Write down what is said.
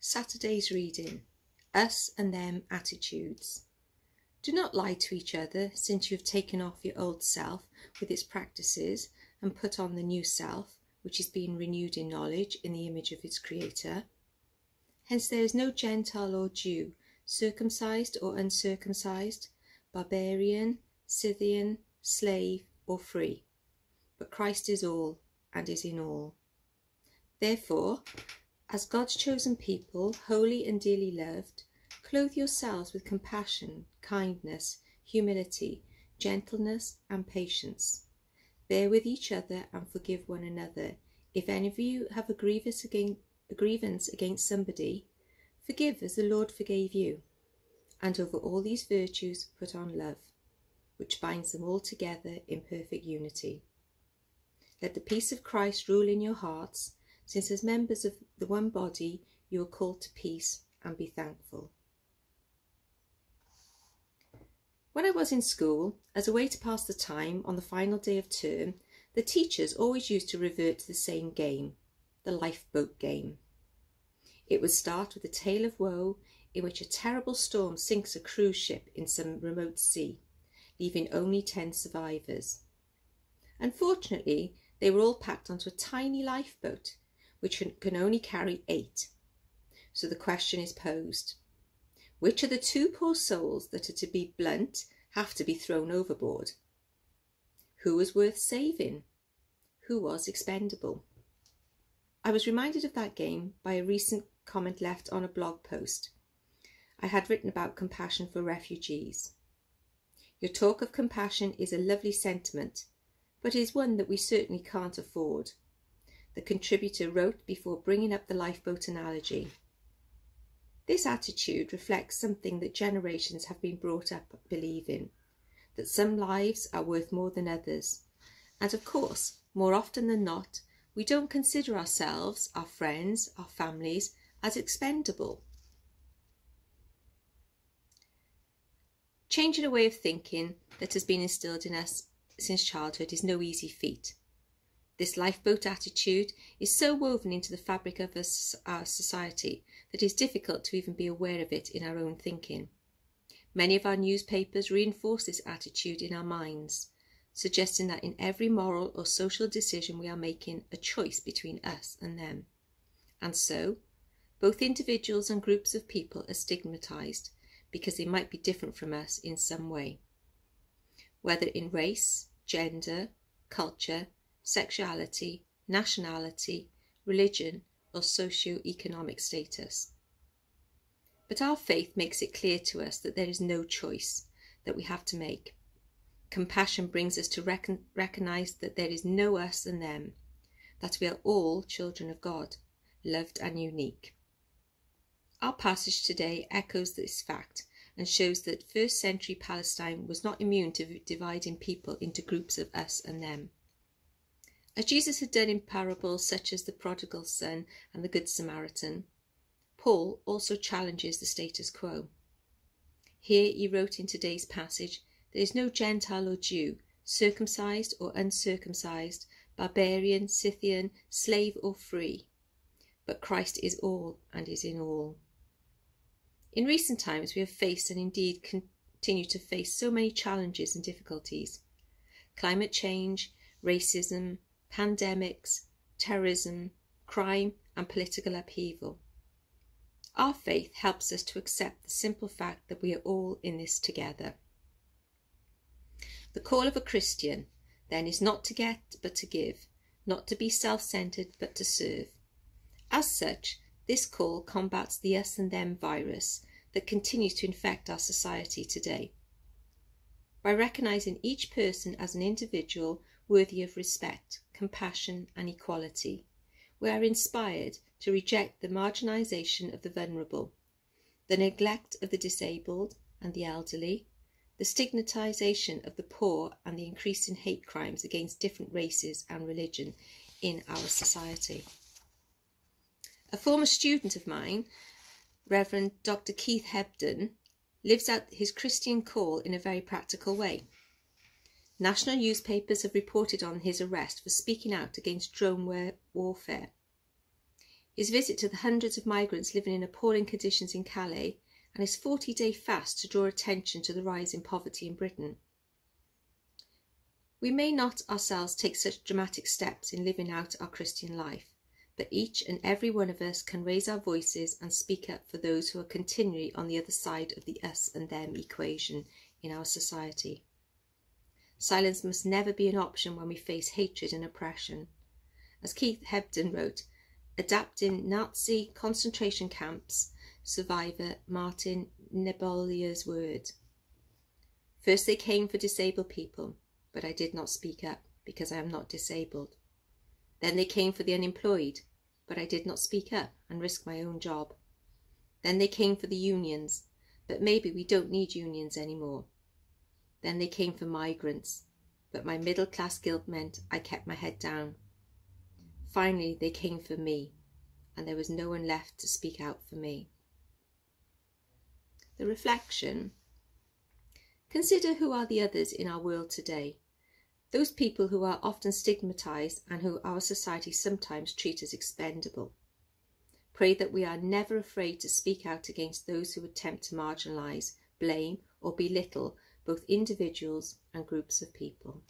Saturday's reading, Us and Them Attitudes. Do not lie to each other, since you have taken off your old self with its practices and put on the new self, which is being renewed in knowledge in the image of its Creator. Hence there is no Gentile or Jew, circumcised or uncircumcised, barbarian, Scythian, slave or free, but Christ is all and is in all. Therefore, as God's chosen people, holy and dearly loved, clothe yourselves with compassion, kindness, humility, gentleness and patience. Bear with each other and forgive one another. If any of you have a grievance against somebody, forgive as the Lord forgave you. And over all these virtues put on love, which binds them all together in perfect unity. Let the peace of Christ rule in your hearts, since as members of the one body you are called to peace, and be thankful. When I was in school, as a way to pass the time on the final day of term, the teachers always used to revert to the same game, the lifeboat game. It would start with a tale of woe in which a terrible storm sinks a cruise ship in some remote sea, leaving only 10 survivors. Unfortunately, they were all packed onto a tiny lifeboat, which can only carry 8. So the question is posed: which of the 2 poor souls that are, to be blunt, have to be thrown overboard? Who was worth saving? Who was expendable? I was reminded of that game by a recent comment left on a blog post I had written about compassion for refugees. Your talk of compassion is a lovely sentiment, but is one that we certainly can't afford. The contributor wrote before bringing up the lifeboat analogy. This attitude reflects something that generations have been brought up believing, that some lives are worth more than others. And of course, more often than not, we don't consider ourselves, our friends, our families as expendable. Changing a way of thinking that has been instilled in us since childhood is no easy feat. This lifeboat attitude is so woven into the fabric of our society that it is difficult to even be aware of it in our own thinking. Many of our newspapers reinforce this attitude in our minds, suggesting that in every moral or social decision we are making a choice between us and them. And so, both individuals and groups of people are stigmatised because they might be different from us in some way, whether in race, gender, culture, sexuality, nationality, religion or socio-economic status. But our faith makes it clear to us that there is no choice that we have to make. Compassion brings us to recognise that there is no us and them, that we are all children of God, loved and unique. Our passage today echoes this fact and shows that first century Palestine was not immune to dividing people into groups of us and them. As Jesus had done in parables such as the prodigal son and the Good Samaritan, Paul also challenges the status quo. Here he wrote in today's passage, there is no Gentile or Jew, circumcised or uncircumcised, barbarian, Scythian, slave or free, but Christ is all and is in all. In recent times we have faced and indeed continue to face so many challenges and difficulties. Climate change, racism, pandemics, terrorism, crime and political upheaval. Our faith helps us to accept the simple fact that we are all in this together. The call of a Christian, then, is not to get but to give, not to be self-centred but to serve. As such, this call combats the us and them virus that continues to infect our society today. By recognising each person as an individual worthy of respect, compassion and equality, we are inspired to reject the marginalisation of the vulnerable, the neglect of the disabled and the elderly, the stigmatisation of the poor and the increase in hate crimes against different races and religion in our society. A former student of mine, Reverend Dr. Keith Hebden, lives out his Christian call in a very practical way. National newspapers have reported on his arrest for speaking out against drone warfare. his visit to the hundreds of migrants living in appalling conditions in Calais, and his 40-day fast to draw attention to the rise in poverty in Britain. We may not ourselves take such dramatic steps in living out our Christian life, but each and every one of us can raise our voices and speak up for those who are continually on the other side of the us and them equation in our society. Silence must never be an option when we face hatred and oppression. As Keith Hebden wrote, adapting Nazi concentration camps survivor Martin Nebolia's word, "First they came for disabled people, but I did not speak up because I am not disabled. Then they came for the unemployed, but I did not speak up and risk my own job. Then they came for the unions, but maybe we don't need unions anymore. Then they came for migrants, but my middle-class guilt meant I kept my head down. Finally, they came for me, and there was no one left to speak out for me." The reflection: consider who are the others in our world today, those people who are often stigmatised and who our society sometimes treats as expendable. Pray that we are never afraid to speak out against those who attempt to marginalise, blame or belittle both individuals and groups of people.